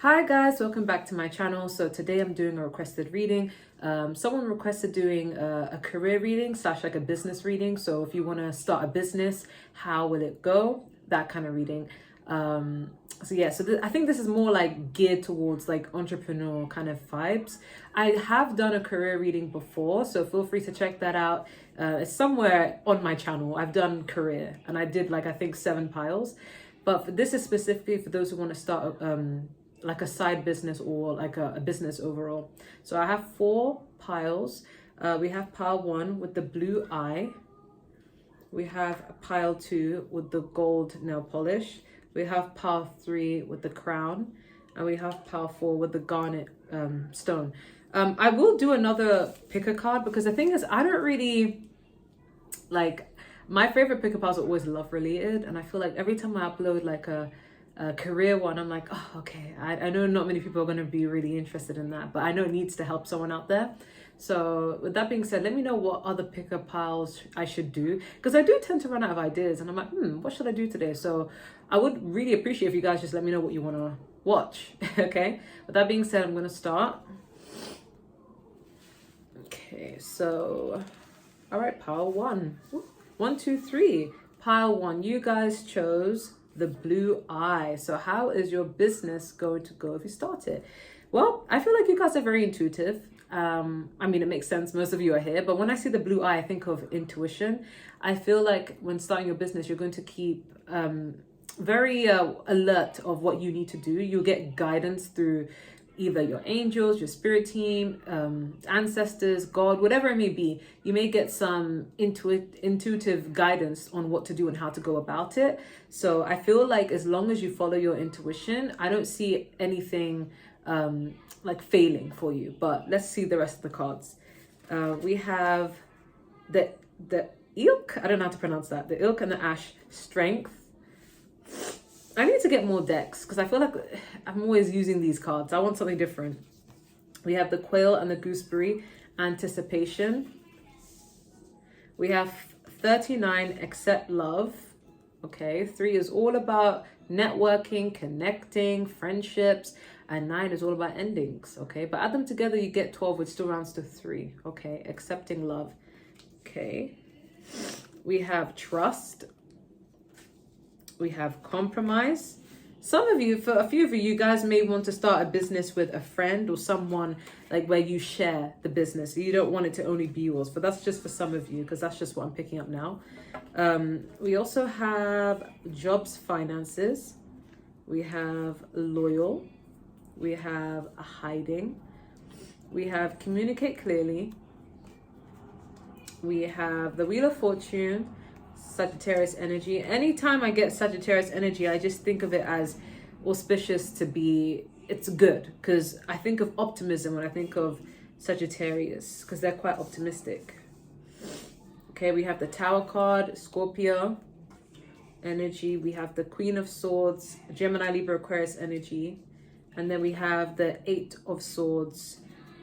Hi guys, welcome back to my channel. So today I'm doing a requested reading. Someone requested doing a career reading slash like a business reading. So if you want to start a business, how will it go? That kind of reading. I think this is more like geared towards like entrepreneur kind of vibes. I have done a career reading before, so feel free to check that out. It's somewhere on my channel. I've done career and I did like I think 7 piles, but this is specifically for those who want to start like a side business or like a business overall. So I have 4 piles. We have pile 1 with the blue eye. We have pile 2 with the gold nail polish. We have pile 3 with the crown. And we have pile 4 with the garnet stone. I will do another picker card because the thing is I don't really like, my favorite picker piles are always love related. And I feel like every time I upload like a career one, I'm like, oh, okay, I know not many people are going to be really interested in that, but I know it needs to help someone out there. So with that being said, let me know what other picker piles I should do, because I do tend to run out of ideas and I'm like, what should I do today? So I would really appreciate if you guys just let me know what you want to watch. Okay, with that being said, I'm going to start. Okay, so all right, pile 1. 1, 2, 3. Pile 1, you guys chose the blue eye. So how is your business going to go if you start it? Well, I feel like you guys are very intuitive. I mean, it makes sense, most of you are here, but when I see the blue eye, I think of intuition. I feel like when starting your business, you're going to keep very alert of what you need to do. You'll get guidance through either your angels, your spirit team, ancestors, God, whatever it may be. You may get some intuitive guidance on what to do and how to go about it. So I feel like as long as you follow your intuition, I don't see anything like failing for you. But let's see the rest of the cards. We have the ilk, I don't know how to pronounce that. The ilk and the ash, strength. I need to get more decks because I feel like I'm always using these cards. I want something different. We have the quail and the gooseberry, anticipation. We have 39, accept love. Okay, 3 is all about networking, connecting, friendships, and 9 is all about endings. Okay, but add them together, you get 12, which still rounds to 3. Okay, accepting love. Okay, we have trust. We have compromise. Some of you, for a few of you, you guys may want to start a business with a friend or someone like where you share the business. You don't want it to only be yours, but that's just for some of you because that's just what I'm picking up now. We also have jobs, finances. We have loyal. We have hiding. We have communicate clearly. We have the Wheel of Fortune, Sagittarius energy. Anytime I get Sagittarius energy, I just think of it as auspicious to be, it's good, because I think of optimism when I think of Sagittarius, because they're quite optimistic. Okay, we have the Tower card, Scorpio energy. We have the Queen of Swords, Gemini, Libra, Aquarius energy. And then we have the 8 of Swords,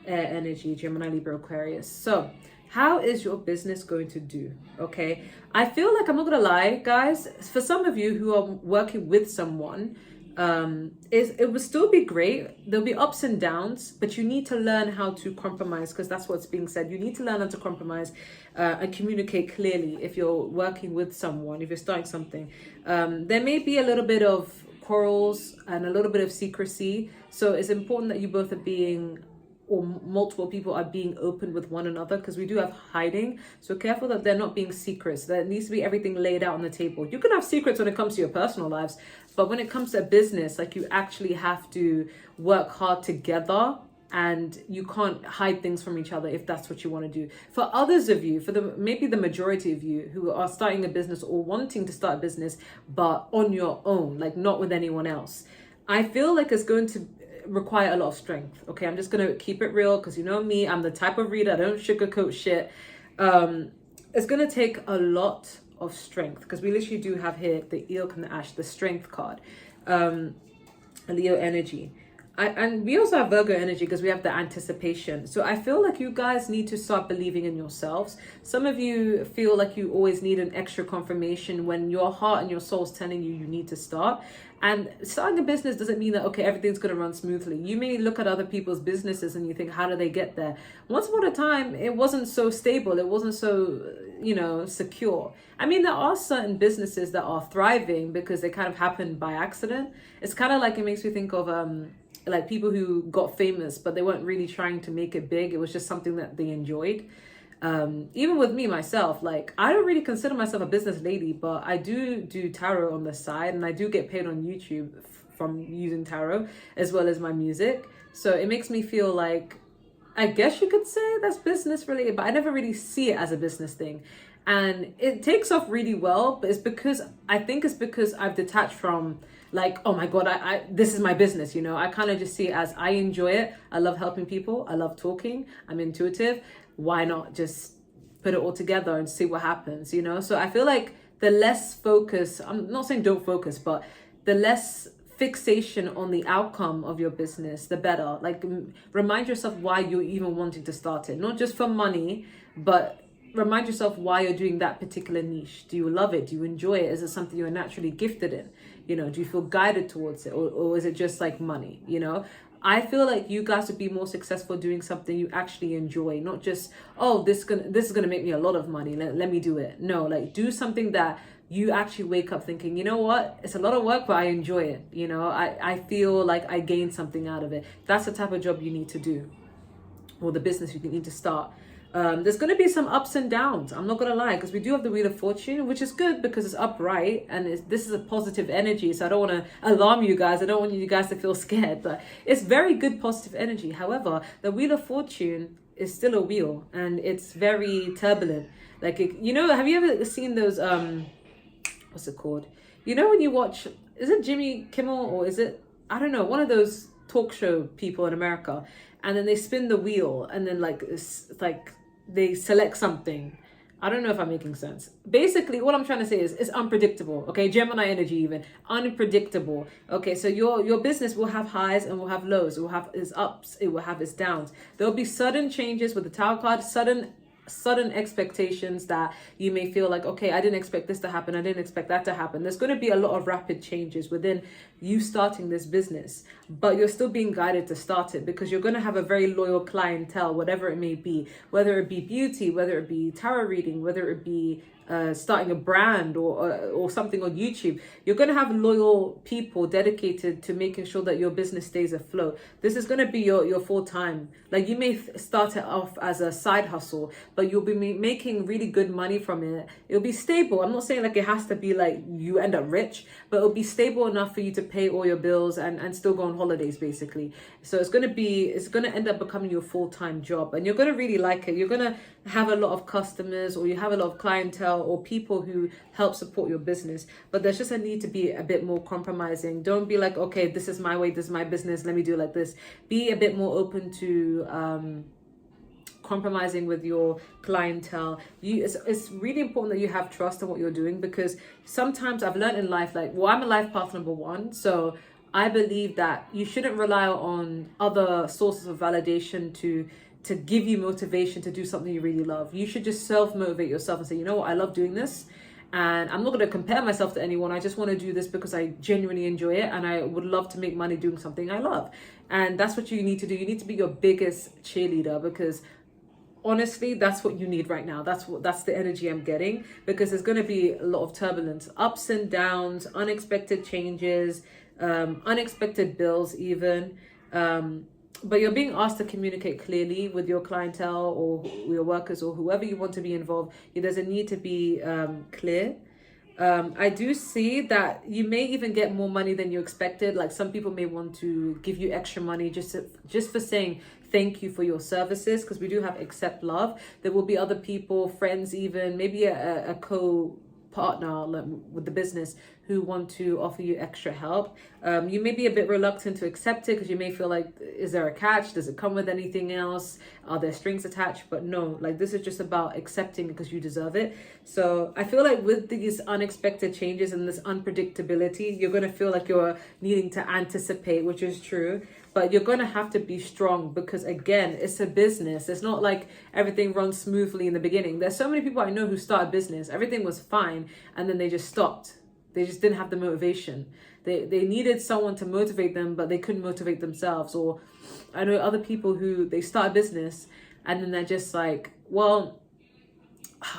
air energy, Gemini, Libra, Aquarius. So how is your business going to do? Okay, I feel like, I'm not gonna lie, guys, for some of you who are working with someone, it will still be great. There'll be ups and downs, but you need to learn how to compromise, because that's what's being said. You need to learn how to compromise and communicate clearly if you're working with someone, if you're starting something. There may be a little bit of quarrels and a little bit of secrecy, so it's important that you both are being, or multiple people are being open with one another, because we do have hiding. So careful that they're not being secrets. There needs to be everything laid out on the table. You can have secrets when it comes to your personal lives, but when it comes to business, like, you actually have to work hard together and you can't hide things from each other if that's what you want to do. For others of you, maybe the majority of you who are starting a business or wanting to start a business, but on your own, like not with anyone else, I feel like it's going to require a lot of strength. Okay, I'm just gonna keep it real, because you know me, I'm the type of reader, I don't sugarcoat shit. It's gonna take a lot of strength, because we literally do have here the Ilk and the Ash, the strength card, Leo energy. And we also have Virgo energy because we have the anticipation. So I feel like you guys need to start believing in yourselves. Some of you feel like you always need an extra confirmation when your heart and your soul is telling you you need to start. And starting a business doesn't mean that, okay, everything's going to run smoothly. You may look at other people's businesses and you think, how do they get there? Once upon a time, it wasn't so stable. It wasn't so, secure. I mean, there are certain businesses that are thriving because they kind of happened by accident. It's kind of like, it makes me think of, like people who got famous, but they weren't really trying to make it big. It was just something that they enjoyed. Even with me, myself, like I don't really consider myself a business lady, but I do tarot on the side, and I do get paid on YouTube from using tarot as well as my music. So it makes me feel like, I guess you could say that's business related, but I never really see it as a business thing. And it takes off really well, but I think it's because I've detached from like, oh my God, I this is my business, I kind of just see it as I enjoy it. I love helping people. I love talking. I'm intuitive. Why not just put it all together and see what happens, So I feel like the less focus, I'm not saying don't focus, but the less fixation on the outcome of your business, the better. Like remind yourself why you're even wanting to start it, not just for money, but remind yourself why you're doing that particular niche. Do you love it? Do you enjoy it? Is it something you're naturally gifted in? Do you feel guided towards it, or is it just like money? I feel like you guys would be more successful doing something you actually enjoy, not just, oh, this is gonna make me a lot of money, let me do it. No, like do something that you actually wake up thinking, you know what, it's a lot of work, but I enjoy it. I feel like I gained something out of it. That's the type of job you need to do, or the business you need to start. There's going to be some ups and downs. I'm not going to lie, because we do have the Wheel of Fortune, which is good because it's upright and this is a positive energy. So I don't want to alarm you guys. I don't want you guys to feel scared, but it's very good positive energy. However, the Wheel of Fortune is still a wheel and it's very turbulent. Like, have you ever seen those, what's it called? When you watch, is it Jimmy Kimmel or is it, I don't know, one of those talk show people in America, and then they spin the wheel and then it's like, they select something. I don't know if I'm making sense. Basically, what I'm trying to say is it's unpredictable. Okay, Gemini energy even. Unpredictable. Okay, so your business will have highs and will have lows. It will have its ups. It will have its downs. There will be sudden changes with the Tower card, sudden expectations that you may feel like, okay, I didn't expect this to happen. I didn't expect that to happen. There's going to be a lot of rapid changes within you starting this business, but you're still being guided to start it because you're going to have a very loyal clientele, whatever it may be, whether it be beauty, whether it be tarot reading, whether it be starting a brand or something on YouTube. You're going to have loyal people dedicated to making sure that your business stays afloat. This is going to be your full time. Like you may start it off as a side hustle, but you'll be making really good money from it. It'll be stable. I'm not saying like it has to be like you end up rich, but it'll be stable enough for you to pay all your bills and still go on holidays basically. So it's going to end up becoming your full-time job, and you're going to really like it. You're going to have a lot of customers, or you have a lot of clientele or people who help support your business, but there's just a need to be a bit more compromising. Don't be like, okay, this is my way, this is my business, let me do it like this. Be a bit more open to compromising with your clientele. It's really important that you have trust in what you're doing, because sometimes I've learned in life, like, well, I'm a life path number 1, so I believe that you shouldn't rely on other sources of validation to give you motivation to do something you really love. You should just self-motivate yourself and say, you know what, I love doing this, and I'm not going to compare myself to anyone. I just want to do this because I genuinely enjoy it, and I would love to make money doing something I love. And that's what you need to do. You need to be your biggest cheerleader, because honestly, that's what you need right now. That's the energy I'm getting, because there's going to be a lot of turbulence, ups and downs, unexpected changes, unexpected bills even. But you're being asked to communicate clearly with your clientele or your workers or whoever you want to be involved. There's a need to be clear. I do see that you may even get more money than you expected. Like some people may want to give you extra money just for saying thank you for your services, because we do have accept love. There will be other people, friends even, maybe a co-partner with the business who want to offer you extra help. You may be a bit reluctant to accept it because you may feel like, is there a catch? Does it come with anything else? Are there strings attached? But no, like this is just about accepting because you deserve it. So I feel like with these unexpected changes and this unpredictability, you're going to feel like you're needing to anticipate, which is true. But you're going to have to be strong because, again, it's a business. It's not like everything runs smoothly in the beginning. There's so many people I know who start a business. Everything was fine. And then they just stopped. They just didn't have the motivation. They needed someone to motivate them, but they couldn't motivate themselves. Or I know other people who they start a business and then they're just like, well,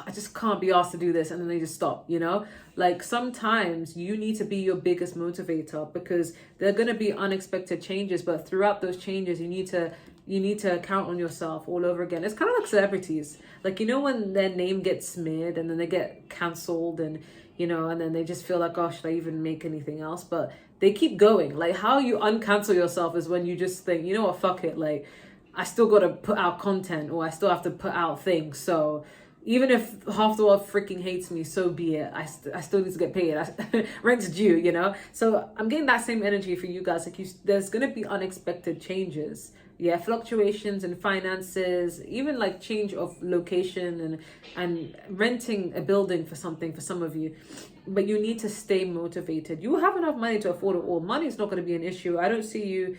I just can't be asked to do this, and then they just stop, you know? Like sometimes you need to be your biggest motivator because there are going to be unexpected changes, but throughout those changes you need to count on yourself all over again. It's kind of like celebrities. Like, you know, when their name gets smeared and then they get cancelled and, you know, and then they just feel like, oh, should I even make anything else? But they keep going. Like how you uncancel yourself is when you just think, you know what, fuck it. Like I still got to put out content, or I still have to put out things. So even if half the world freaking hates me, so be it. I still need to get paid. Rent's due, you know? So I'm getting that same energy for you guys. Like there's going to be unexpected changes. Yeah, fluctuations in finances, even like change of location and renting a building for something for some of you. But you need to stay motivated. You will have enough money to afford it all. Money is not going to be an issue. I don't see you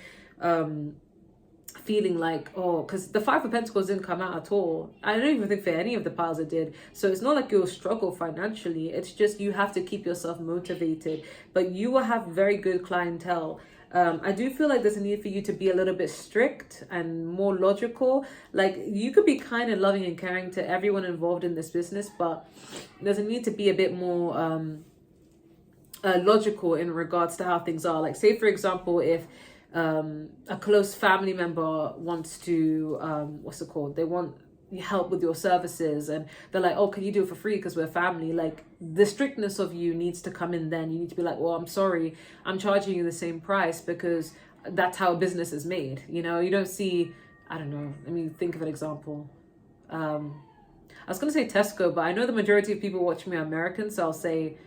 feeling like, oh, because the Five of Pentacles didn't come out at all. I don't even think for any of the piles it did. So it's not like you'll struggle financially. It's just you have to keep yourself motivated. But you will have very good clientele. I do feel like there's a need for you to be a little bit strict and more logical. Like you could be kind and loving and caring to everyone involved in this business, but there's a need to be a bit more logical in regards to how things are. Like say, for example, if a close family member wants to they want help with your services and they're like, oh, can you do it for free because we're family? Like the strictness of you needs to come in. Then you need to be like, well, I'm sorry, I'm charging you the same price because that's how a business is made. You know, you don't see, I don't know, let me think of an example. I was gonna say Tesco, but I know the majority of people watching me are American, so I'll say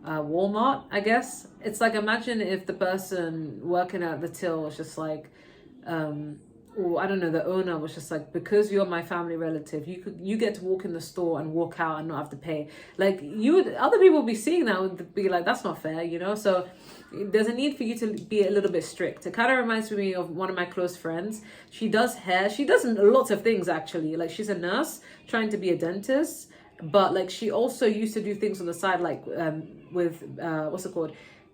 Walmart, I guess. It's like, imagine if the person working at the till was just like, or I don't know, the owner was just like, because you're my family relative, you get to walk in the store and walk out and not have to pay. Like other people would be seeing that would be like, that's not fair, you know? So there's a need for you to be a little bit strict. It kind of reminds me of one of my close friends. She does hair. She does lots of things actually. Like she's a nurse trying to be a dentist, but like she also used to do things on the side, like with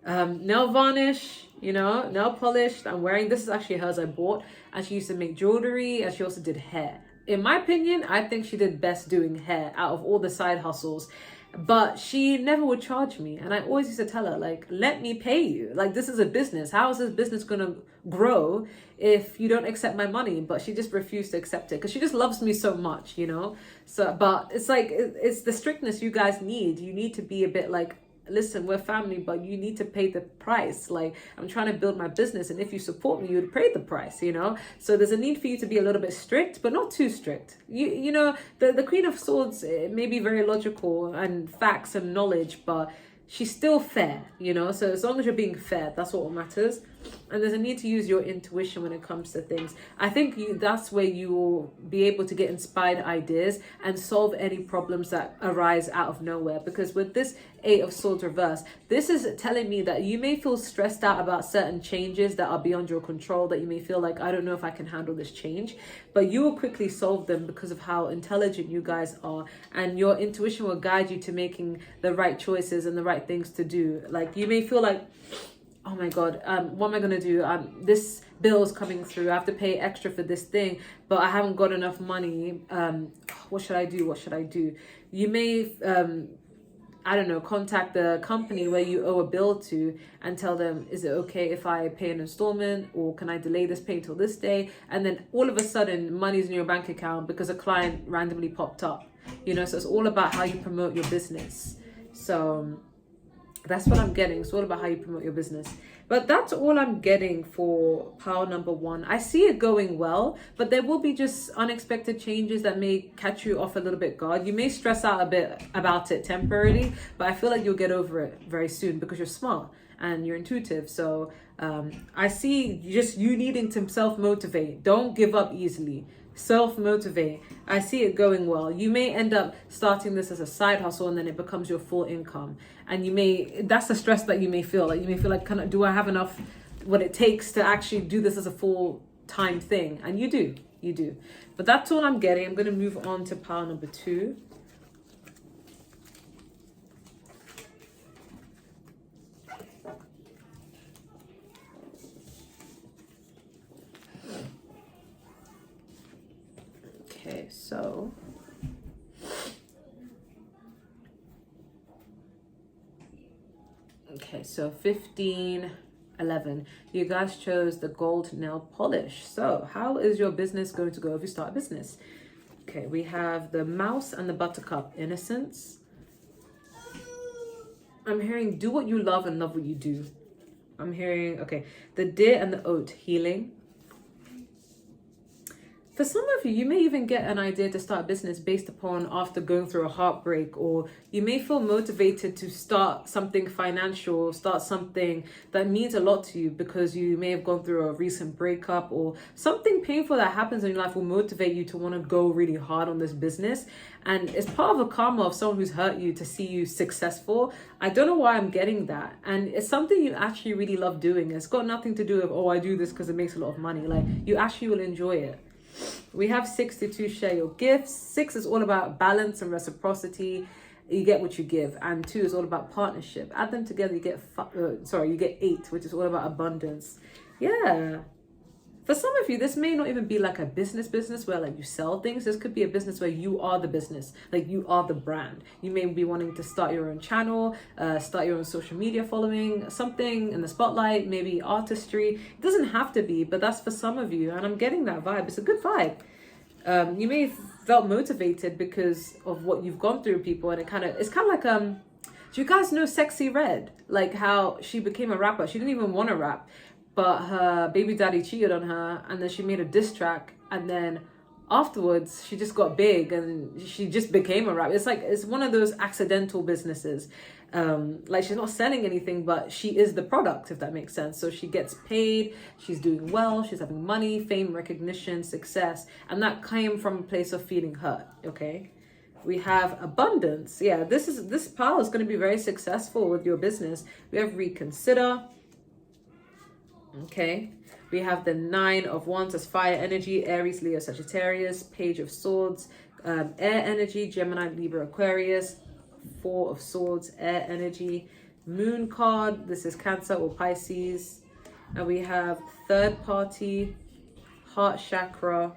nail varnish, you know, nail polish. I'm wearing, this is actually hers I bought, and she used to make jewelry, and she also did hair. In my opinion, I think she did best doing hair out of all the side hustles, but she never would charge me. And I always used to tell her, like, let me pay you. Like, this is a business. How is this business gonna grow if you don't accept my money? But she just refused to accept it because she just loves me so much, you know? So, but it's like, it's the strictness you guys need. You need to be a bit like, listen, we're family, but you need to pay the price. Like, I'm trying to build my business, and if you support me, you would pay the price, you know? So there's a need for you to be a little bit strict, but not too strict. You know, the Queen of Swords may be very logical and facts and knowledge, but she's still fair, you know? So as long as you're being fair, that's what matters. And there's a need to use your intuition when it comes to things. I think that's where you will be able to get inspired ideas and solve any problems that arise out of nowhere. Because with this Eight of Swords reverse, this is telling me that you may feel stressed out about certain changes that are beyond your control, that you may feel like, I don't know if I can handle this change, but you will quickly solve them because of how intelligent you guys are, and your intuition will guide you to making the right choices and the right things to do. Like, you may feel like, oh my God, what am I going to do? This bill is coming through. I have to pay extra for this thing, but I haven't got enough money. What should I do? What should I do? You may, I don't know, contact the company where you owe a bill to and tell them, is it okay if I pay an installment, or can I delay this pay till this day? And then all of a sudden money's in your bank account because a client randomly popped up, you know? So it's all about how you promote your business. So That's what I'm getting. It's all about how you promote your business. But that's all I'm getting for pile number 1. I see it going well, but there will be just unexpected changes that may catch you off a little bit guard. You may stress out a bit about it temporarily, but I feel like you'll get over it very soon because you're smart and you're intuitive. So I see just you needing to self-motivate. Don't give up easily. Self-motivate. I see it going well. You may end up starting this as a side hustle and then it becomes your full income. And that's the stress that you may feel. Like you may feel like, do I have enough, what it takes to actually do this as a full-time thing? And you do. But that's all I'm getting. I'm going to move on to pile number 2. So 15, 11. You guys chose the gold nail polish. So how is your business going to go if you start a business? Okay, we have the mouse and the buttercup, innocence. I'm hearing do what you love and love what you do. I'm hearing, okay, the deer and the oat, healing. For some of you, you may even get an idea to start a business based upon after going through a heartbreak, or you may feel motivated to start something financial, start something that means a lot to you because you may have gone through a recent breakup or something painful that happens in your life will motivate you to want to go really hard on this business. And it's part of a karma of someone who's hurt you to see you successful. I don't know why I'm getting that. And it's something you actually really love doing. It's got nothing to do with, oh, I do this because it makes a lot of money. Like, you actually will enjoy it. We have 62, share your gifts. 6 is all about balance and reciprocity. You get what you give. And 2 is all about partnership. Add them together, you get you get 8, which is all about abundance. Yeah. For some of you, this may not even be like a business where like you sell things. This could be a business where you are the business, like you are the brand. You may be wanting to start your own channel, start your own social media following, something in the spotlight, maybe artistry. It doesn't have to be, but that's for some of you. And I'm getting that vibe. It's a good vibe. You may have felt motivated because of what you've gone through, people. And it's kind of like, do you guys know Sexy Red? Like how she became a rapper. She didn't even want to rap, but her baby daddy cheated on her, and then she made a diss track, and then afterwards she just got big and she just became a rapper. It's one of those accidental businesses. Like she's not selling anything, but she is the product, if that makes sense. So she gets paid, she's doing well, she's having money, fame, recognition, success, and that came from a place of feeling hurt. Okay. We have abundance. Yeah, this pile is going to be very successful with your business. We have reconsider. Okay, we have the 9 of Wands as fire energy, Aries, Leo, Sagittarius, Page of Swords, air energy, Gemini, Libra, Aquarius, 4 of Swords, air energy, Moon card, this is Cancer or Pisces, and we have third party, heart chakra,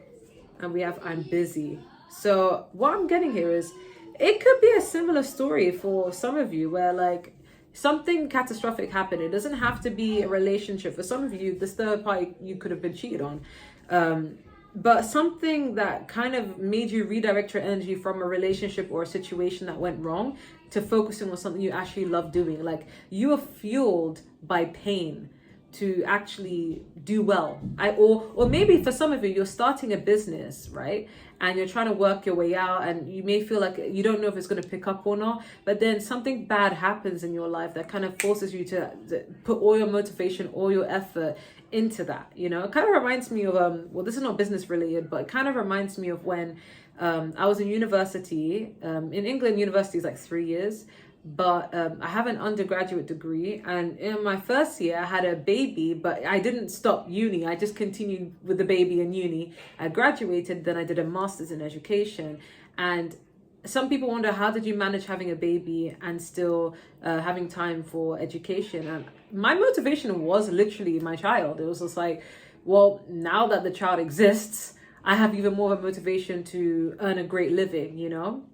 and we have I'm busy. So what I'm getting here is it could be a similar story for some of you where like something catastrophic happened. It doesn't have to be a relationship. For some of you, this third party, you could have been cheated on. But something that kind of made you redirect your energy from a relationship or a situation that went wrong to focusing on something you actually love doing. Like you are fueled by pain to actually do well. Or maybe for some of you, you're starting a business, right? And you're trying to work your way out and you may feel like you don't know if it's going to pick up or not, but then something bad happens in your life that kind of forces you to put all your motivation, all your effort into that, you know? It kind of reminds me of, well, this is not business related, but it kind of reminds me of when I was in university. In England, university is like 3 years. But I have an undergraduate degree, and in my first year I had a baby, but I didn't stop uni. I just continued with the baby in uni. I graduated, then I did a master's in education. And some people wonder, how did you manage having a baby and still having time for education? And my motivation was literally my child. It was just like, well, now that the child exists, I have even more of a motivation to earn a great living, you know?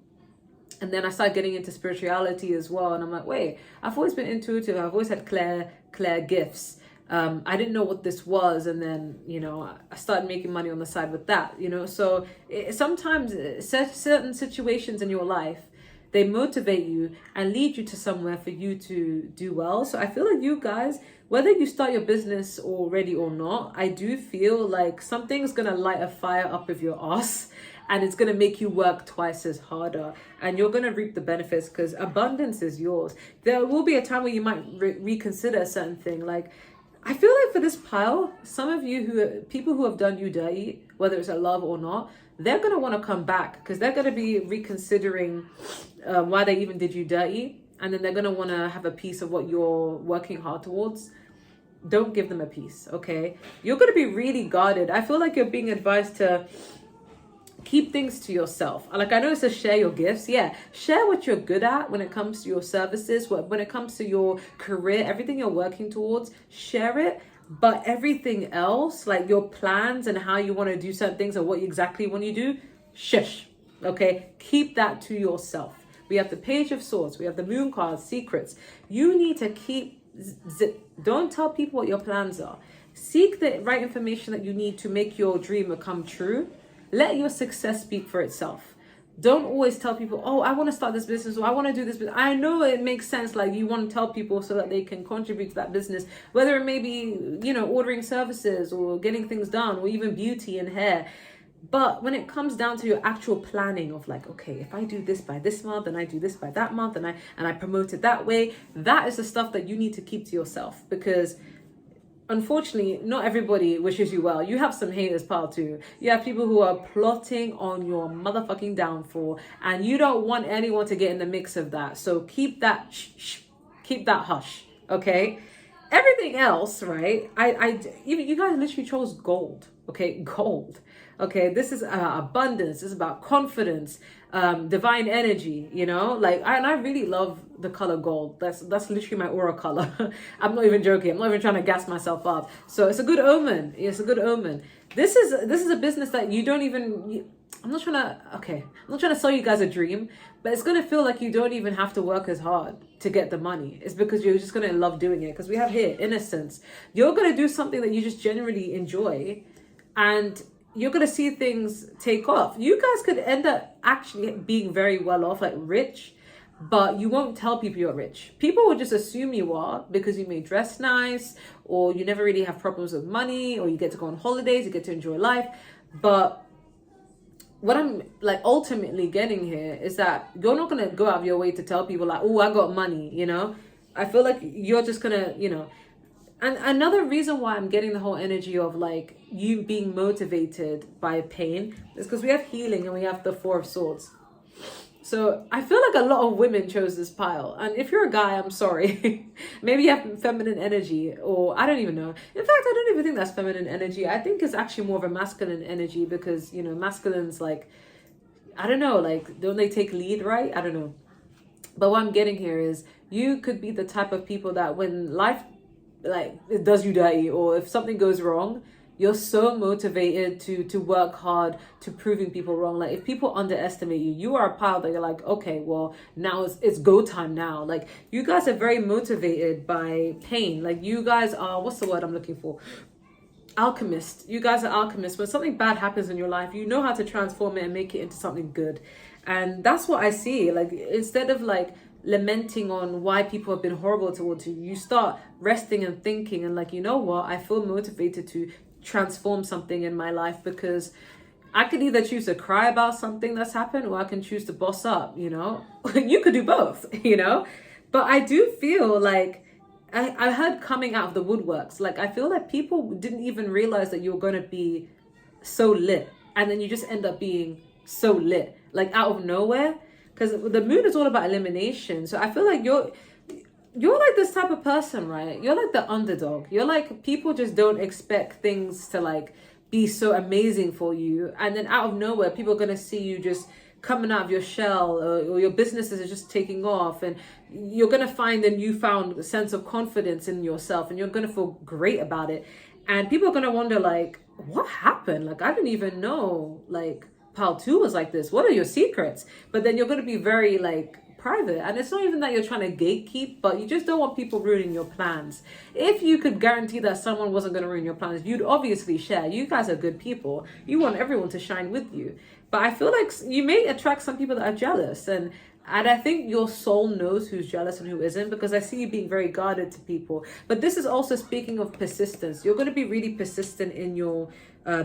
And then I started getting into spirituality as well. And I'm like, wait, I've always been intuitive. I've always had clear gifts. I didn't know what this was. And then, you know, I started making money on the side with that, you know. So sometimes certain situations in your life They motivate you and lead you to somewhere for you to do well. So I feel like you guys, whether you start your business already or not, I do feel like something's going to light a fire up of your ass, and it's going to make you work twice as harder, and you're going to reap the benefits because abundance is yours. There will be a time where you might reconsider a certain thing. Like, I feel like for this pile, some of you people who have done you dirty, whether it's a love or not, they're going to want to come back because they're going to be reconsidering why they even did you dirty. And then they're going to want to have a piece of what you're working hard towards. Don't give them a piece, okay? You're going to be really guarded. I feel like you're being advised to keep things to yourself. Like, I know it says share your gifts. Yeah, share what you're good at when it comes to your services, when it comes to your career, everything you're working towards, share it. But everything else, like your plans and how you want to do certain things and what exactly want you do, shush, okay? Keep that to yourself. We have the Page of Swords. We have the Moon card, secrets. You need to keep, don't tell people what your plans are. Seek the right information that you need to make your dream come true. Let your success speak for itself. Don't always tell people, oh, I want to start this business or I want to do this business. I know it makes sense. Like, you want to tell people so that they can contribute to that business, whether it may be, ordering services or getting things done or even beauty and hair. But when it comes down to your actual planning of like, okay, if I do this by this month and I do this by that month and I promote it that way, that is the stuff that you need to keep to yourself, because unfortunately, not everybody wishes you well. You have some haters, pal, too. You have people who are plotting on your motherfucking downfall, and you don't want anyone to get in the mix of that. So keep that keep that hush, okay? Everything else, right? Even you guys literally chose gold, okay? Gold. Okay, this is abundance. This is about confidence, divine energy, like, I really love the color gold. That's literally my aura color. I'm not even joking. I'm not even trying to gas myself up. So it's a good omen. It's a good omen. This is a business that you don't even, I'm not trying to sell you guys a dream, but it's going to feel like you don't even have to work as hard to get the money. It's because you're just going to love doing it. Because we have here innocence. You're going to do something that you just genuinely enjoy, and you're going to see things take off. You guys could end up actually being very well off, like rich, but you won't tell people you're rich. People will just assume you are because you may dress nice, or you never really have problems with money, or you get to go on holidays, you get to enjoy life. But what I'm like ultimately getting here is that you're not going to go out of your way to tell people like, oh, I got money, I feel like you're just going to, And another reason why I'm getting the whole energy of like you being motivated by pain is because we have healing and we have the Four of Swords. So I feel like a lot of women chose this pile. And if you're a guy, I'm sorry. Maybe you have feminine energy, or I don't even know. In fact, I don't even think that's feminine energy. I think it's actually more of a masculine energy because, masculines, like, I don't know, like, don't they take lead, right? I don't know. But what I'm getting here is you could be the type of people that when life, like, it does you dirty, or if something goes wrong, you're so motivated to work hard to proving people wrong. Like, if people underestimate you, you are a pile that you're like, okay, well, now it's go time now. Like, you guys are very motivated by pain. Like, you guys are, what's the word I'm looking for? Alchemist. You guys are alchemists. When something bad happens in your life, you know how to transform it and make it into something good. And that's what I see. Like, instead of like lamenting on why people have been horrible towards you, you start resting and thinking and like, you know what, I feel motivated to transform something in my life, because I could either choose to cry about something that's happened, or I can choose to boss up, you could do both, but I do feel like I heard coming out of the woodworks, like I feel like people didn't even realize that you're going to be so lit, and then you just end up being so lit, like out of nowhere, because the moon is all about elimination. So I feel like you're like this type of person, right? You're like the underdog. You're like, people just don't expect things to like be so amazing for you. And then out of nowhere, people are going to see you just coming out of your shell, or your businesses are just taking off. And you're going to find a newfound sense of confidence in yourself, and you're going to feel great about it. And people are going to wonder like, what happened? Like, I didn't even know like Pal 2 was like this. What are your secrets? But then you're going to be very like private, and it's not even that you're trying to gatekeep, but you just don't want people ruining your plans. If you could guarantee that someone wasn't going to ruin your plans, you'd obviously share. You guys are good people. You want everyone to shine with you. But I feel like you may attract some people that are jealous, and And I think your soul knows who's jealous and who isn't, because I see you being very guarded to people. But this is also speaking of persistence. You're going to be really persistent in your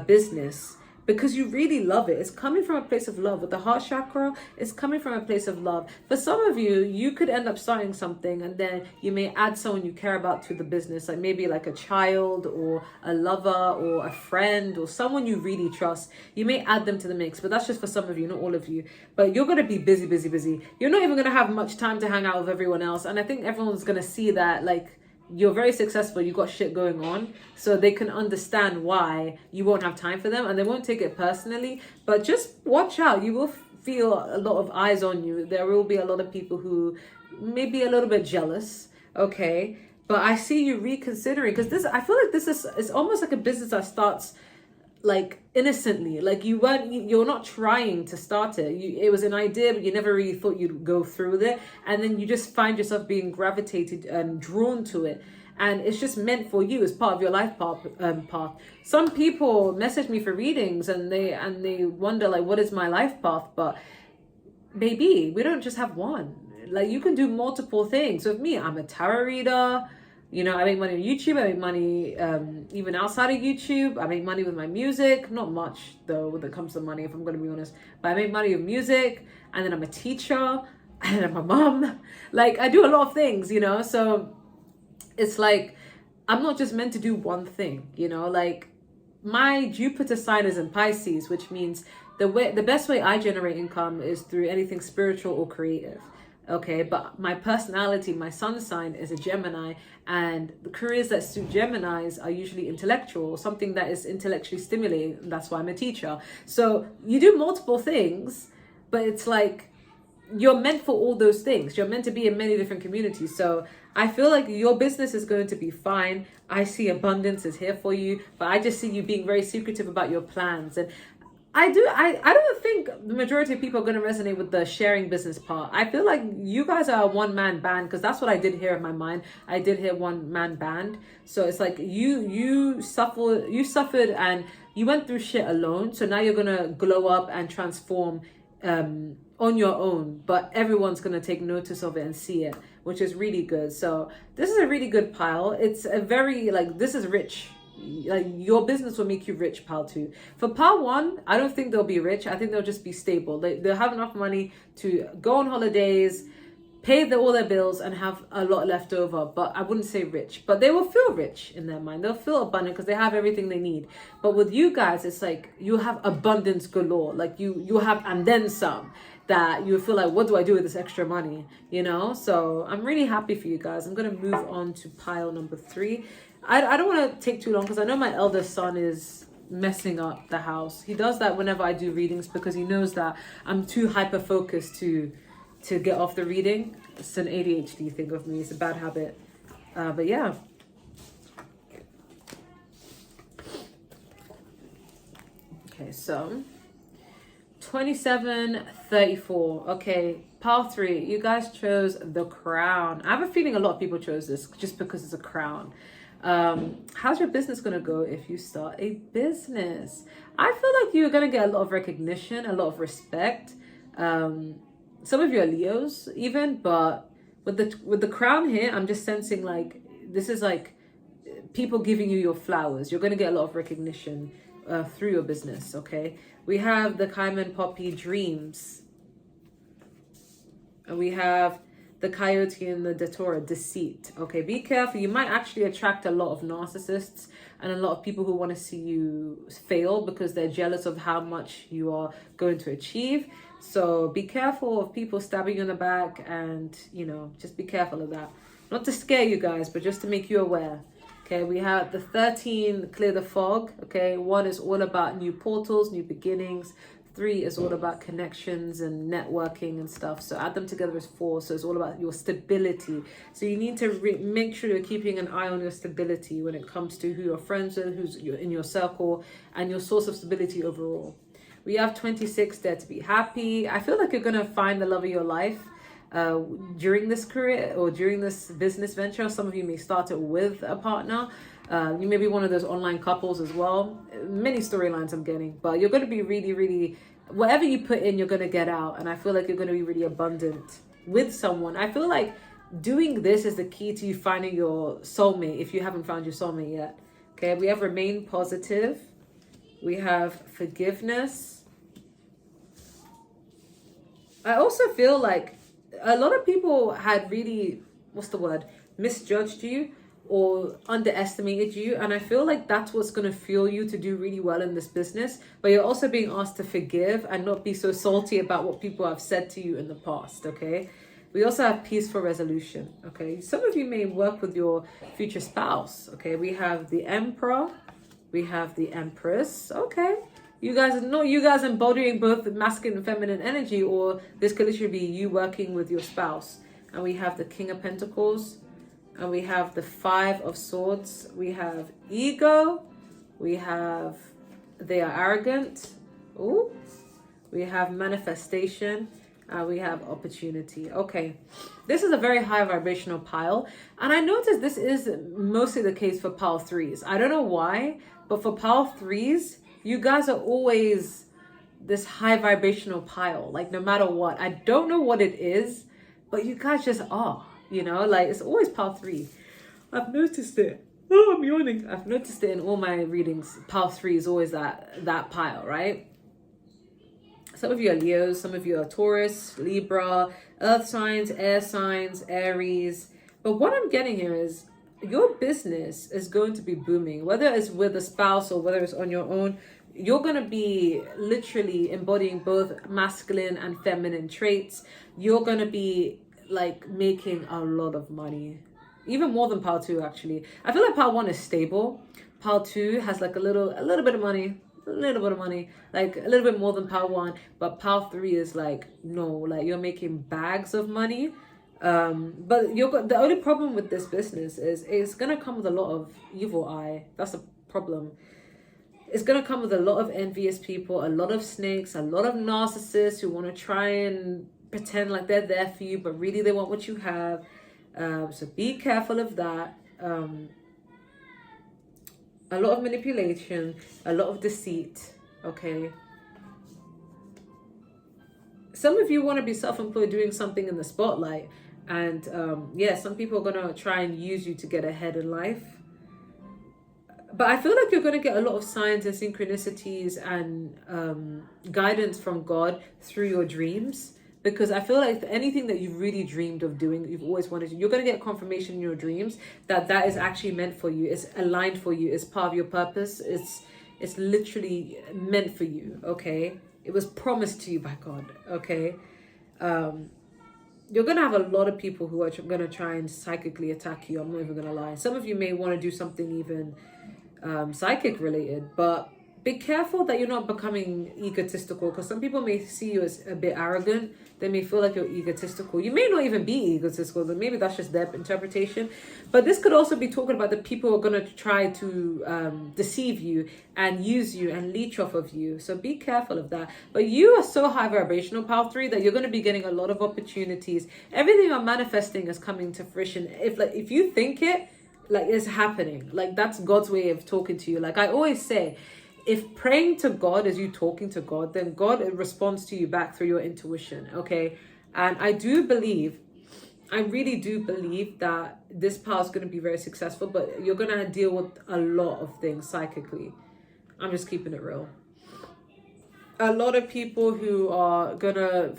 business, because you really love it. It's coming from a place of love. With the heart chakra, it's coming from a place of love. For some of you, you could end up starting something and then you may add someone you care about to the business, like maybe like a child or a lover or a friend or someone you really trust. You may add them to the mix, but that's just for some of you, not all of you. But you're going to be busy, busy, busy. You're not even going to have much time to hang out with everyone else. And I think everyone's going to see that, like, you're very successful, you got shit going on, so they can understand why you won't have time for them, and they won't take it personally. But just watch out, you will feel a lot of eyes on you. There will be a lot of people who may be a little bit jealous, okay? But I see you reconsidering, because I feel like it's almost like a business that starts like innocently, like you're not trying to start it. It was an idea, but you never really thought you'd go through with it, and then you just find yourself being gravitated and drawn to it, and it's just meant for you as part of your life path. Some people message me for readings, and they wonder, like, what is my life path? But baby, we don't just have one. Like, you can do multiple things. With me, I'm a tarot reader. You know, I make money on YouTube. I make money even outside of YouTube. I make money with my music. Not much, though, when it comes to money, if I'm going to be honest. But I make money with music. And then I'm a teacher. And I'm a mom. Like, I do a lot of things, you know. So it's like, I'm not just meant to do one thing, you know. Like, my Jupiter sign is in Pisces, which means the best way I generate income is through anything spiritual or creative. Okay, but my personality, my sun sign is a Gemini, and the careers that suit Geminis are usually intellectual, something that is intellectually stimulating. And that's why I'm a teacher. So you do multiple things, but it's like you're meant for all those things. You're meant to be in many different communities. So I feel like your business is going to be fine. I see abundance is here for you, but I just see you being very secretive about your plans. And I don't think the majority of people are going to resonate with the sharing business part. I feel like you guys are a one-man band, because that's what I did hear in my mind. I did hear one-man band. So it's like you suffered and you went through shit alone. So now you're going to glow up and transform on your own. But everyone's going to take notice of it and see it, which is really good. So this is a really good pile. It's a very, like, this is rich. Like, your business will make you rich, pile 2. For pile 1, I don't think they'll be rich. I think they'll just be stable. They'll have enough money to go on holidays, pay all their bills, and have a lot left over. But I wouldn't say rich, but they will feel rich in their mind. They'll feel abundant because they have everything they need. But with you guys, it's like you have abundance galore. Like you have, and then some, that you feel like, what do I do with this extra money, you know? So I'm really happy for you guys. I'm going to move on to pile number 3. I don't want to take too long, because I know my eldest son is messing up the house. He does that whenever I do readings, because he knows that I'm too hyper focused to get off the reading. It's an ADHD thing of me. It's a bad habit. But yeah. Okay, so 2734. Okay, pile 3. You guys chose the crown. I have a feeling a lot of people chose this just because it's a crown. How's your business going to go if you start a business? I feel like you're going to get a lot of recognition, a lot of respect. Some of you are Leos even, but with the crown here, I'm just sensing like this is like people giving you your flowers. You're going to get a lot of recognition through your business, okay? We have the Cayman Poppy Dreams. And we have the Coyote and the Datura, Deceit. Okay, be careful. You might actually attract a lot of narcissists and a lot of people who want to see you fail because they're jealous of how much you are going to achieve. So be careful of people stabbing you in the back, and, you know, just be careful of that. Not to scare you guys, but just to make you aware. Okay, we have the 13, Clear the Fog. Okay, 1 is all about new portals, new beginnings. 3 is all about connections and networking and stuff. So add them together as 4. So it's all about your stability. So you need to make sure you're keeping an eye on your stability when it comes to who you're friends with, who's in your circle, and your source of stability overall. We have 26, Dare to Be Happy. I feel like you're going to find the love of your life during this career or during this business venture. Some of you may start it with a partner. You may be one of those online couples as well. Many storylines I'm getting, but you're going to be really, really, whatever you put in, you're going to get out. And I feel like you're going to be really abundant with someone. I feel like doing this is the key to you finding your soulmate if you haven't found your soulmate yet. Okay, we have remain positive. We have forgiveness. I also feel like a lot of people had really, misjudged you or underestimated you. And I feel like that's what's going to fuel you to do really well in this business. But you're also being asked to forgive and not be so salty about what people have said to you in the past, okay? We also have peaceful resolution, okay? Some of you may work with your future spouse, okay? We have the Emperor. We have the Empress, okay? You guys embodying both masculine and feminine energy, or this could literally be you working with your spouse. And we have the King of Pentacles, and we have the Five of Swords. We have ego. We have they are arrogant. Ooh. We have manifestation. We have opportunity. Okay, this is a very high vibrational pile, and I noticed this is mostly the case for pile 3s. I don't know why, but for pile 3s, you guys are always this high vibrational pile. Like no matter what, I don't know what it is, but you guys just are. You know, like it's always pile 3. I've noticed it. Oh, I'm yawning. I've noticed it in all my readings. Pile 3 is always that pile, right? Some of you are Leos, some of you are Taurus, Libra, Earth signs, Air signs, Aries. But what I'm getting here is your business is going to be booming, whether it's with a spouse or whether it's on your own. You're going to be literally embodying both masculine and feminine traits. You're going to be like making a lot of money, even more than pile 2 actually. I feel like pile 1 is stable. Pile 2 has like a little bit of money. Like a little bit more than pile 1, but pile 3 is like no, like you're making bags of money. But the only problem with this business is it's gonna come with a lot of evil eye. That's a problem. It's gonna come with a lot of envious people, a lot of snakes, a lot of narcissists who want to try and pretend like they're there for you, but really they want what you have. So be careful of that. A lot of manipulation, a lot of deceit, okay? Some of you want to be self-employed doing something in the spotlight. And some people are going to try and use you to get ahead in life. But I feel like you're going to get a lot of signs and synchronicities and guidance from God through your dreams. Because I feel like anything that you've really dreamed of doing, you've always wanted to, you're going to get confirmation in your dreams that is actually meant for you. It's aligned for you. It's part of your purpose. It's literally meant for you, okay? It was promised to you by God, okay? You're going to have a lot of people who are going to try and psychically attack you. I'm not even going to lie. Some of you may want to do something even psychic related, but be careful that you're not becoming egotistical, because some people may see you as a bit arrogant. They may feel like you're egotistical. You may not even be egotistical, but maybe that's just their interpretation. But this could also be talking about the people who are going to try to deceive you and use you and leech off of you. So be careful of that. But you are so high vibrational, pile 3, that you're going to be getting a lot of opportunities. Everything you're manifesting is coming to fruition. If you think it, like it's happening. Like that's God's way of talking to you. Like I always say, if praying to God is you talking to God, then God responds to you back through your intuition, okay? And I really do believe that this path is going to be very successful, but you're going to deal with a lot of things psychically. I'm just keeping it real. A lot of people who are going to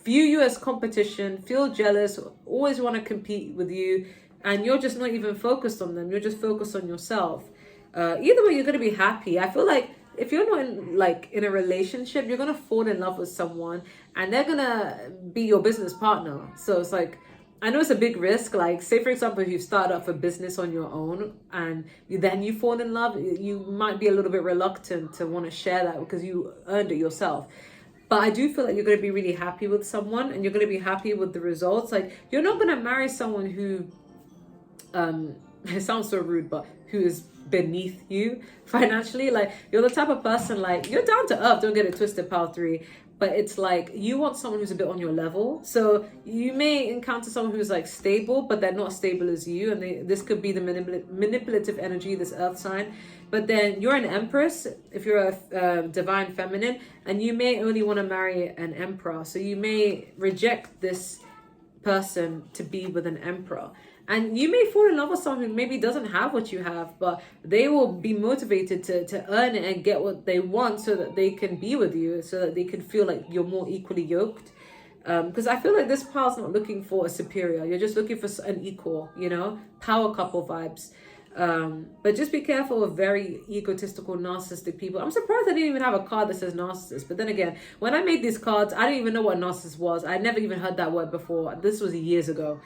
view you as competition, feel jealous, always want to compete with you, and you're just not even focused on them. You're just focused on yourself. Either way, you're going to be happy. I feel like if you're not in a relationship, you're going to fall in love with someone and they're going to be your business partner. So it's like, I know it's a big risk. Like say, for example, if you start up a business on your own and then you fall in love, you might be a little bit reluctant to want to share that because you earned it yourself. But I do feel like you're going to be really happy with someone and you're going to be happy with the results. Like you're not going to marry someone who, it sounds so rude, but who is beneath you financially. Like, you're the type of person, like, you're down to earth, don't get it twisted, pile 3. But it's like you want someone who's a bit on your level. So you may encounter someone who's like stable, but they're not stable as you. And this could be the manipulative energy, this earth sign. But then you're an empress if you're a divine feminine, and you may only want to marry an emperor. So you may reject this person to be with an emperor. And you may fall in love with someone who maybe doesn't have what you have, but they will be motivated to earn it and get what they want so that they can be with you, so that they can feel like you're more equally yoked. Because I feel like this pile's not looking for a superior. You're just looking for an equal, you know, power couple vibes. But just be careful of very egotistical, narcissistic people. I'm surprised I didn't even have a card that says narcissist. But then again, when I made these cards, I didn't even know what narcissist was. I never even heard that word before. This was years ago.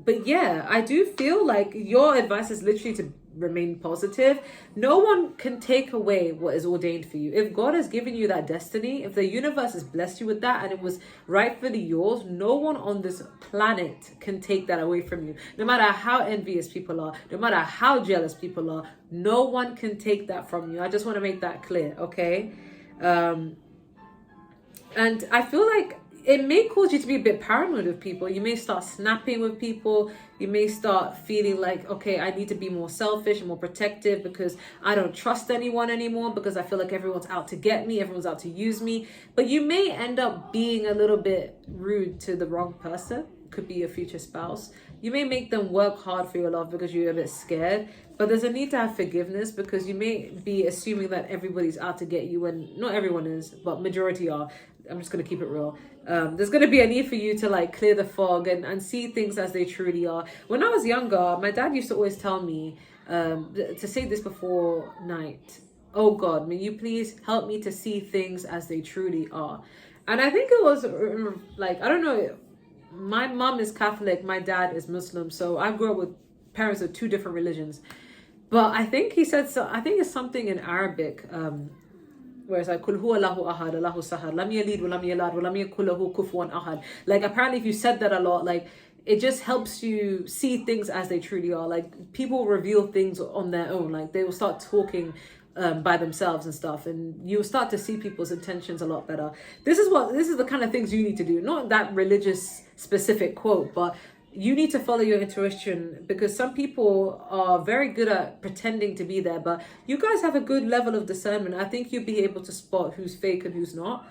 But yeah, I do feel like your advice is literally to remain positive. No one can take away what is ordained for you. If God has given you that destiny, if the universe has blessed you with that and it was rightfully yours, no one on this planet can take that away from you. No matter how envious people are, no matter how jealous people are, no one can take that from you. I just want to make that clear, okay? And I feel like it may cause you to be a bit paranoid with people. You may start snapping with people. You may start feeling like, okay, I need to be more selfish and more protective because I don't trust anyone anymore, because I feel like everyone's out to get me, everyone's out to use me. But you may end up being a little bit rude to the wrong person. Could be your future spouse. You may make them work hard for your love because you're a bit scared. But there's a need to have forgiveness, because you may be assuming that everybody's out to get you, and not everyone is, but majority are. I'm just going to keep it real. There's going to be a need for you to like clear the fog and see things as they truly are. When I was younger, my dad used to always tell me to say this before night: oh God, may you please help me to see things as they truly are. And I think it was like, I don't know, my mom is Catholic, my dad is Muslim, so I grew up with parents of 2 different religions. But I think he said, so I think it's something in Arabic, where it's like, Kul huwa Allahu ahad, Allahu sahad, lam yalid wa lam yalad wa lam yakul lahu kufuwan ahad. Like, apparently if you said that a lot, like, it just helps you see things as they truly are. Like, people reveal things on their own. Like, they will start talking by themselves and stuff, and you'll start to see people's intentions a lot better. This is the kind of things you need to do. Not that religious specific quote, but you need to follow your intuition, because some people are very good at pretending to be there, but you guys have a good level of discernment. I think you'll be able to spot who's fake and who's not.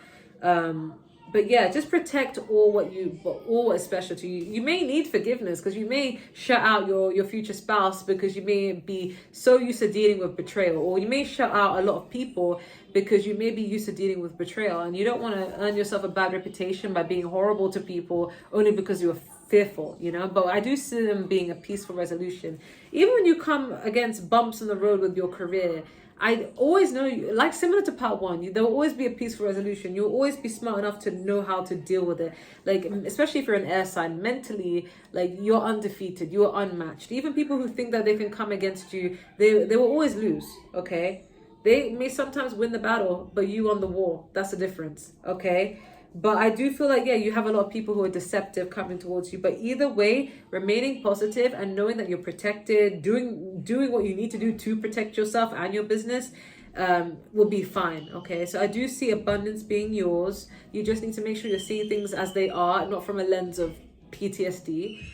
But yeah, just protect all what is special to you. You may need forgiveness, because you may shut out your future spouse because you may be so used to dealing with betrayal, or you may shut out a lot of people because you may be used to dealing with betrayal, and you don't want to earn yourself a bad reputation by being horrible to people only because you're fearful, you know. But I do see them being a peaceful resolution. Even when you come against bumps in the road with your career, I always know, like similar to part 1, there will always be a peaceful resolution. You'll always be smart enough to know how to deal with it. Like, especially if you're an air sign, mentally, like, you're undefeated, you're unmatched. Even people who think that they can come against you, they will always lose, okay? They may sometimes win the battle, but you won the war. That's the difference, okay? But I do feel like, yeah, you have a lot of people who are deceptive coming towards you. But either way, remaining positive and knowing that you're protected, doing what you need to do to protect yourself and your business will be fine, okay? So I do see abundance being yours. You just need to make sure you're seeing things as they are, not from a lens of PTSD.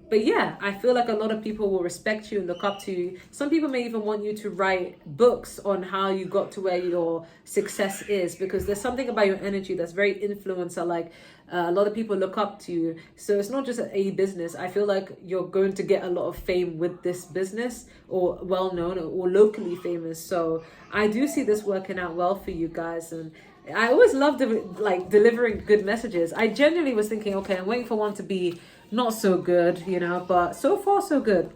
But yeah, I feel like a lot of people will respect you and look up to you. Some people may even want you to write books on how you got to where your success is, because there's something about your energy that's very influencer. Like, a lot of people look up to you. So it's not just a business. I feel like you're going to get a lot of fame with this business, or well known or locally famous. So I do see this working out well for you guys. And I always love delivering good messages. I genuinely was thinking, okay, I'm waiting for one to be not so good, you know, but so far so good.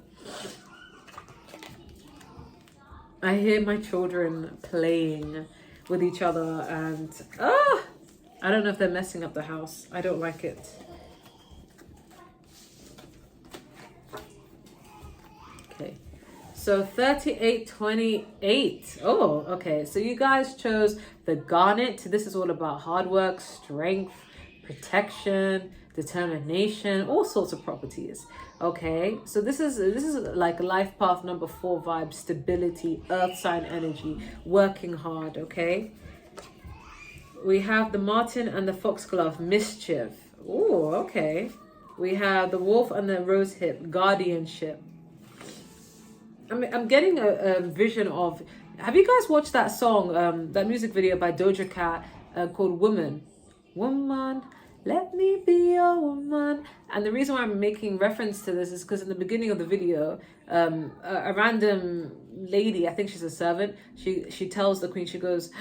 I hear my children playing with each other, and I don't know if they're messing up the house. I don't like it. Okay, so 3828. Oh, okay, so you guys chose the Garnet. This is all about hard work, strength, protection, determination, all sorts of properties. Okay, so this is like life path number 4 vibe, stability, earth sign energy, working hard. Okay, we have the marten and the foxglove, mischief. Oh, okay. We have the wolf and the rose hip, guardianship. I'm getting a vision of, have you guys watched that song, that music video by Doja Cat called Woman? Woman, let me be your woman. And the reason why I'm making reference to this is because in the beginning of the video, a random lady, I think she's a servant, she tells the queen, she goes,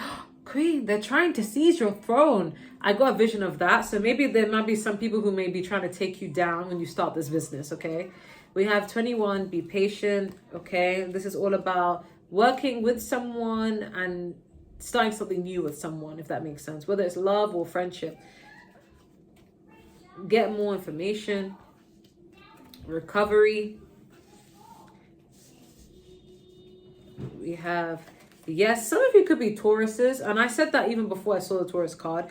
Queen, they're trying to seize your throne. I got a vision of that. So maybe there might be some people who may be trying to take you down when you start this business, okay? We have 21, be patient, okay? This is all about working with someone and starting something new with someone, if that makes sense. Whether it's love or friendship. Get more information. Recovery. We have... Yes, some of you could be Tauruses, and I said that even before I saw the Taurus card.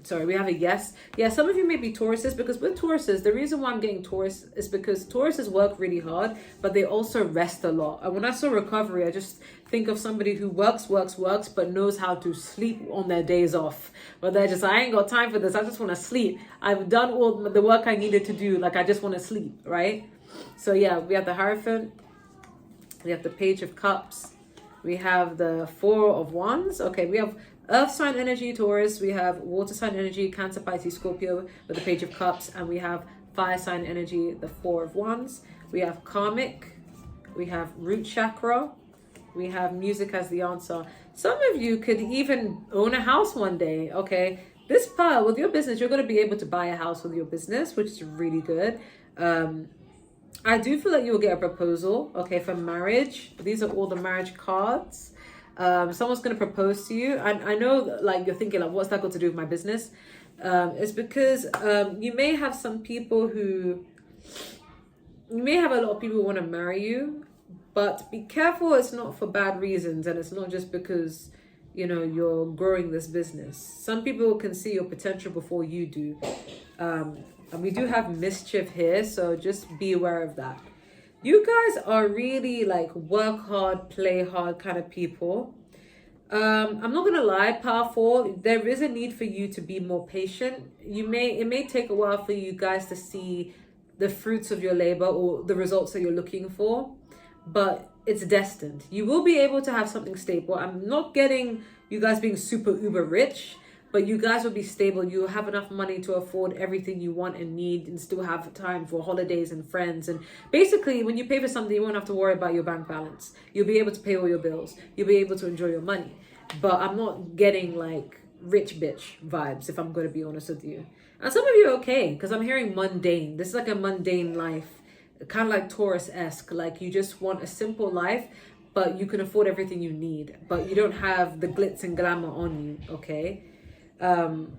Sorry, we have a yes. Yeah, some of you may be Tauruses, because with Tauruses, the reason why I'm getting Taurus is because Tauruses work really hard, but they also rest a lot. And when I saw recovery, I just think of somebody who works, but knows how to sleep on their days off. But they're just, I ain't got time for this. I just want to sleep. I've done all the work I needed to do. Like, I just want to sleep, right? So yeah, we have the Hierophant. We have the Page of Cups. We have the 4 of Wands. Okay, we have Earth sign energy, Taurus. We have water sign energy, Cancer, Pisces, Scorpio with the Page of Cups. And we have fire sign energy, the 4 of Wands. We have karmic. We have root chakra. We have music as the answer. Some of you could even own a house one day, okay? This part, with your business, you're going to be able to buy a house with your business, which is really good. I do feel like you will get a proposal, okay, for marriage. These are all the marriage cards. Someone's going to propose to you. I know, like, you're thinking, like, what's that got to do with my business? It's because you may have some people who... You may have a lot of people who want to marry you, but be careful, it's not for bad reasons, and it's not just because, you know, you're growing this business. Some people can see your potential before you do. And we do have mischief here, so just be aware of that. You guys are really like work hard, play hard kind of people. I'm not gonna lie, powerful. There is a need for you to be more patient. It may take a while for you guys to see the fruits of your labor or the results that you're looking for, but it's destined. You will be able to have something stable. I'm not getting you guys being super uber rich, but you guys will be stable. You'll have enough money to afford everything you want and need and still have time for holidays and friends. And basically, when you pay for something, you won't have to worry about your bank balance. You'll be able to pay all your bills. You'll be able to enjoy your money. But I'm not getting like rich bitch vibes, if I'm going to be honest with you. And some of you are okay, because I'm hearing mundane. This is like a mundane life, kind of like Taurus-esque. Like you just want a simple life, but you can afford everything you need. But you don't have the glitz and glamour on you, okay? I don't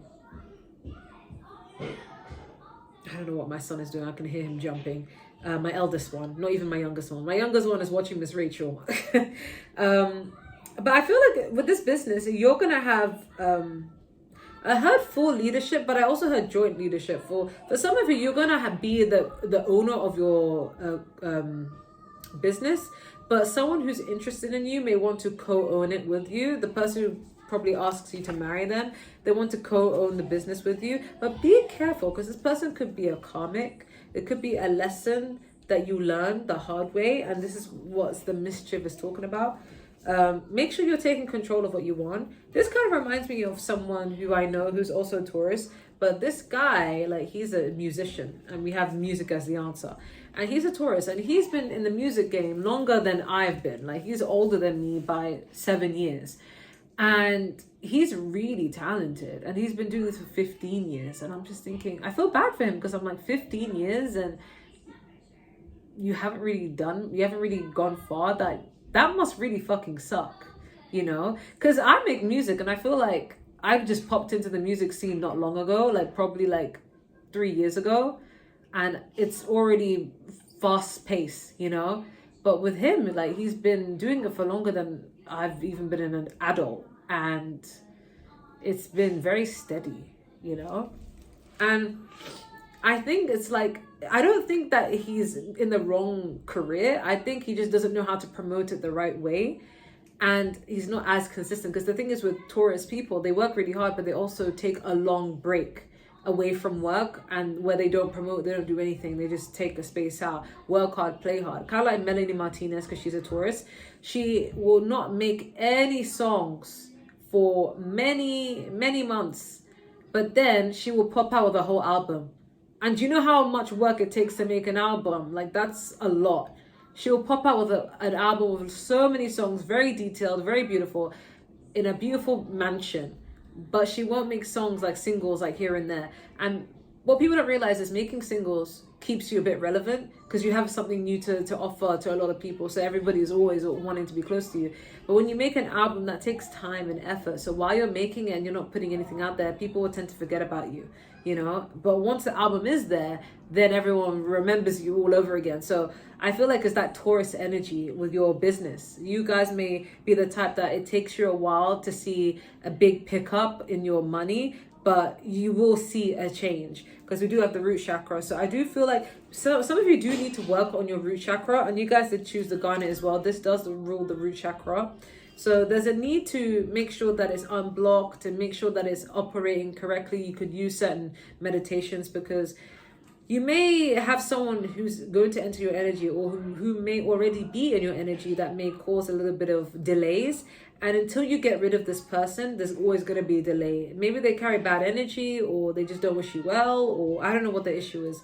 know what my son is doing. I can hear him jumping. My eldest one, not even my youngest one. My youngest one is watching Miss Rachel. But I feel like with this business, you're going to have... I heard full leadership, but I also heard joint leadership. For some of you, you're going to be the owner of your business, but someone who's interested in you may want to co-own it with you. The person who probably asks you to marry them, they want to co-own the business with you. But be careful, because this person could be a karmic. It could be a lesson that you learn the hard way, and this is what the mischief is talking about. Make sure you're taking control of what you want. This kind of reminds me of someone who I know who's also a Taurus, but this guy, like, he's a musician, and we have music as the answer. And he's a Taurus, and he's been in the music game longer than I've been. Like, he's older than me by 7 years. And he's really talented, and he's been doing this for 15 years. And I'm just thinking, I feel bad for him, because I'm like, 15 years and you haven't really gone far. That must really fucking suck, you know? Because I make music, and I feel like I've just popped into the music scene not long ago, like probably like 3 years ago, and it's already fast paced, you know? But with him, like, he's been doing it for longer than I've even been an adult, and it's been very steady, you know? And I think it's like, I don't think that he's in the wrong career. I think he just doesn't know how to promote it the right way. And he's not as consistent, because the thing is with Taurus people, they work really hard, but they also take a long break away from work, and where they don't promote, they don't do anything, they just take a space out, work hard, play hard. Kind of like Melanie Martinez, because she's a Taurus. She will not make any songs for many months, but then she will pop out with a whole album. And do you know how much work it takes to make an album? Like, that's a lot. She'll pop out with an album with so many songs, very detailed, very beautiful, in a beautiful mansion. But she won't make songs like singles, like here and there. And what people don't realize is making singles keeps you a bit relevant, because you have something new to offer to a lot of people. So everybody is always wanting to be close to you. But when you make an album, that takes time and effort. So while you're making it and you're not putting anything out there, people will tend to forget about you, you know. But once the album is there, then everyone remembers you all over again. So I feel like it's that Taurus energy with your business. You guys may be the type that it takes you a while to see a big pickup in your money, but you will see a change, because we do have the root chakra. So I do feel like some of you do need to work on your root chakra, and you guys did choose the Garnet as well. This does rule the root chakra. So there's a need to make sure that it's unblocked and make sure that it's operating correctly. You could use certain meditations, because you may have someone who's going to enter your energy, or who may already be in your energy, that may cause a little bit of delays. And until you get rid of this person, there's always going to be a delay. Maybe they carry bad energy, or they just don't wish you well, or I don't know what the issue is.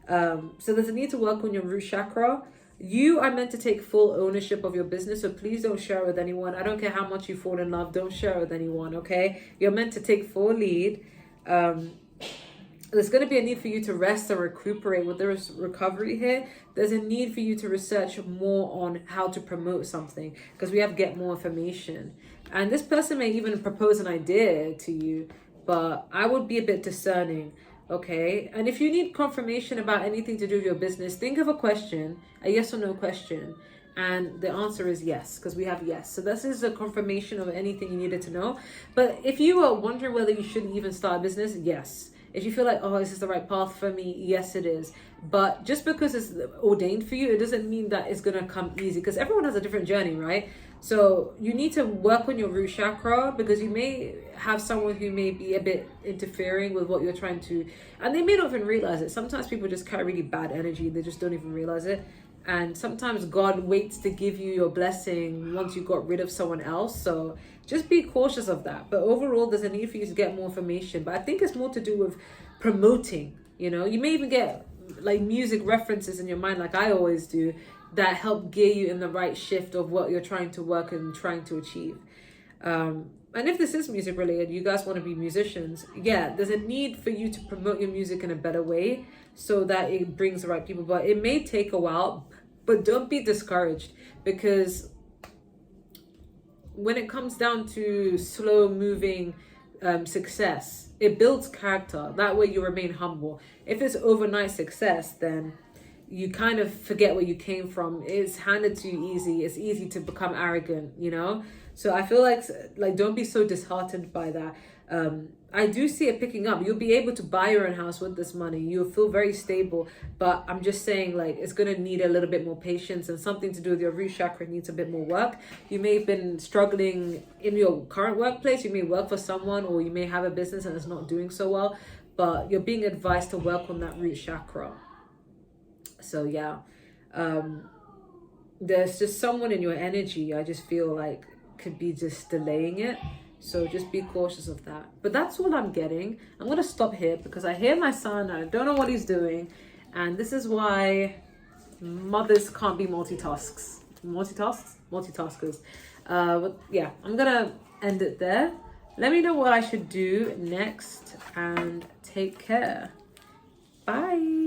So there's a need to work on your root chakra. You are meant to take full ownership of your business, so please don't share it with anyone. I don't care how much you fall in love, don't share it with anyone, okay? You're meant to take full lead. There's going to be a need for you to rest and recuperate with the recovery here. There's a need for you to research more on how to promote something, because we have to get more information. And this person may even propose an idea to you, but I would be a bit discerning, okay? And if you need confirmation about anything to do with your business, think of a question, a yes or no question. And the answer is yes, because we have yes. So this is a confirmation of anything you needed to know. But if you are wondering whether you should even start a business, yes. If you feel like, oh, is this the right path for me? Yes, it is. But just because it's ordained for you, it doesn't mean that it's going to come easy, because everyone has a different journey, right? So you need to work on your root chakra, because you may have someone who may be a bit interfering with what you're trying to, and they may not even realize it. Sometimes people just carry really bad energy. They just don't even realize it. And sometimes God waits to give you your blessing once you got rid of someone else. So just be cautious of that. But overall, there's a need for you to get more information. But I think it's more to do with promoting, you know. You may even get like music references in your mind, like I always do, that help gear you in the right shift of what you're trying to work and trying to achieve. And if this is music related, you guys want to be musicians, yeah, there's a need for you to promote your music in a better way so that it brings the right people. But it may take a while, but don't be discouraged, because when it comes down to slow moving success, it builds character. That way you remain humble. If it's overnight success, then you kind of forget where you came from. It's handed to you easy. It's easy to become arrogant, you know? So I feel like don't be so disheartened by that. I do see it picking up. You'll be able to buy your own house with this money. You'll feel very stable. But I'm just saying, like, it's going to need a little bit more patience, and something to do with your root chakra needs a bit more work. You may have been struggling in your current workplace. You may work for someone, or you may have a business and it's not doing so well. But you're being advised to work on that root chakra. So yeah, there's just someone in your energy, I just feel like, could be just delaying it. So just be cautious of that. But that's all I'm getting. I'm going to stop here because I hear my son. I don't know what he's doing. And this is why mothers can't be multitaskers. But yeah, I'm going to end it there. Let me know what I should do next, and take care. Bye.